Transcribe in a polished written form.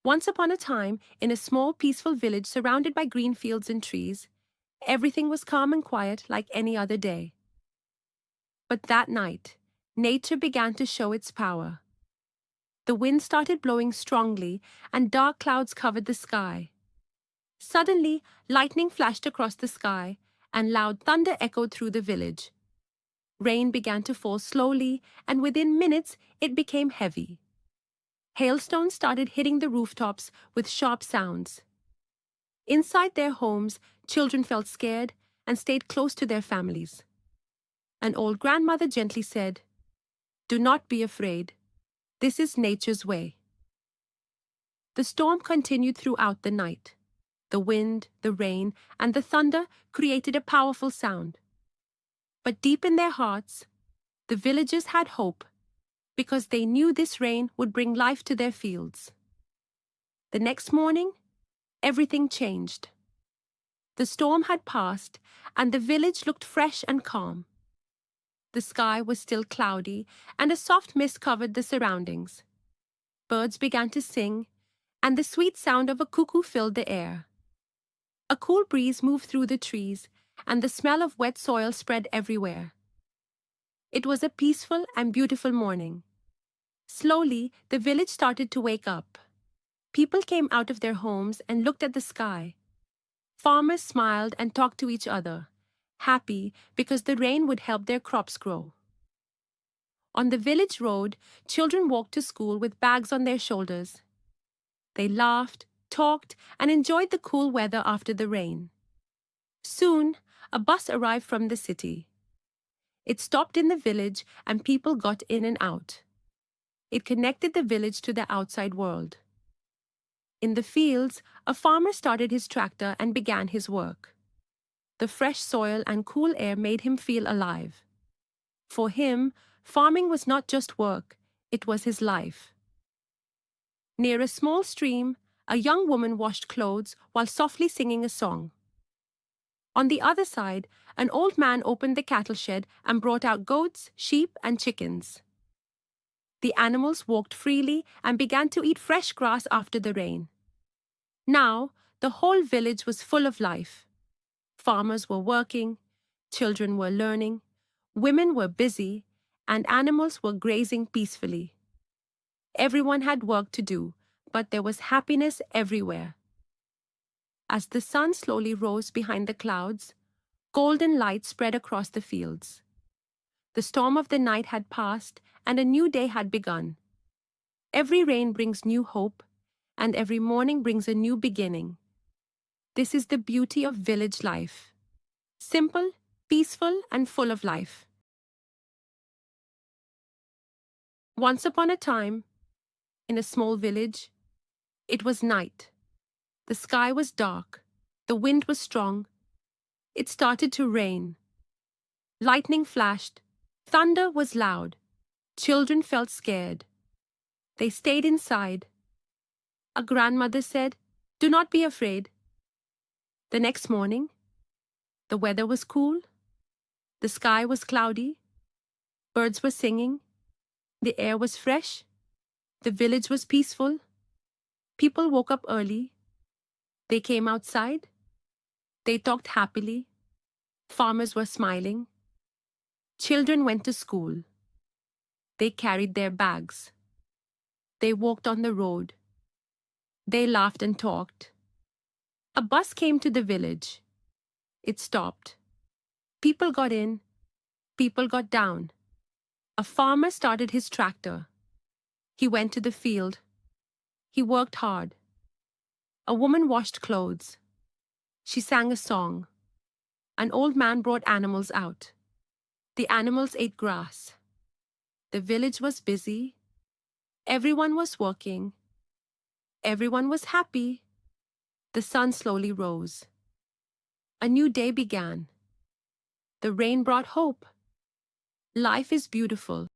Once upon a time, in a small, peaceful village surrounded by green fields and trees, everything was calm and quiet like any other day. But that night, nature began to show its power. The wind started blowing strongly, and dark clouds covered the sky. Suddenly, lightning flashed across the sky, and loud thunder echoed through the village. Rain began to fall slowly, and within minutes it became heavy. Hailstones started hitting the rooftops with sharp sounds. Inside their homes, children felt scared and stayed close to their families. An old grandmother gently said, "Do not be afraid. This is nature's way." The storm continued throughout the night. The wind, the rain, and the thunder created a powerful sound. But deep in their hearts, the villagers had hope because they knew this rain would bring life to their fields. The next morning, everything changed. The storm had passed, and the village looked fresh and calm. The sky was still cloudy, and a soft mist covered the surroundings. Birds began to sing, and the sweet sound of a cuckoo filled the air. A cool breeze moved through the trees, and the smell of wet soil spread everywhere. It was a peaceful and beautiful morning. Slowly, the village started to wake up. People came out of their homes and looked at the sky. Farmers smiled and talked to each other, happy because the rain would help their crops grow. On the village road, children walked to school with bags on their shoulders. They laughed, talked, and enjoyed the cool weather after the rain. Soon, a bus arrived from the city. It stopped in the village, and people got in and out. It connected the village to the outside world. In the fields, a farmer started his tractor and began his work. The fresh soil and cool air made him feel alive. For him, farming was not just work, it was his life. Near a small stream, a young woman washed clothes while softly singing a song. On the other side, an old man opened the cattle shed and brought out goats, sheep, and chickens. The animals walked freely and began to eat fresh grass after the rain. Now, the whole village was full of life. Farmers were working, children were learning, women were busy, and animals were grazing peacefully. Everyone had work to do, but there was happiness everywhere. As the sun slowly rose behind the clouds, golden light spread across the fields. The storm of the night had passed, and a new day had begun. Every rain brings new hope, and every morning brings a new beginning. This is the beauty of village life. Simple, peaceful, and full of life. Once upon a time, in a small village, it was night. The sky was dark. The wind was strong. It started to rain. Lightning flashed. Thunder was loud. Children felt scared. They stayed inside. A grandmother said, "Do not be afraid." The next morning, the weather was cool. The sky was cloudy. Birds were singing. The air was fresh. The village was peaceful. People woke up early. They came outside. They talked happily. Farmers were smiling. Children went to school. They carried their bags. They walked on the road. They laughed and talked. A bus came to the village. It stopped. People got in. People got down. A farmer started his tractor. He went to the field. He worked hard. A woman washed clothes. She sang a song. An old man brought animals out. The animals ate grass. The village was busy. Everyone was working. Everyone was happy. The sun slowly rose. A new day began. The rain brought hope. Life is beautiful.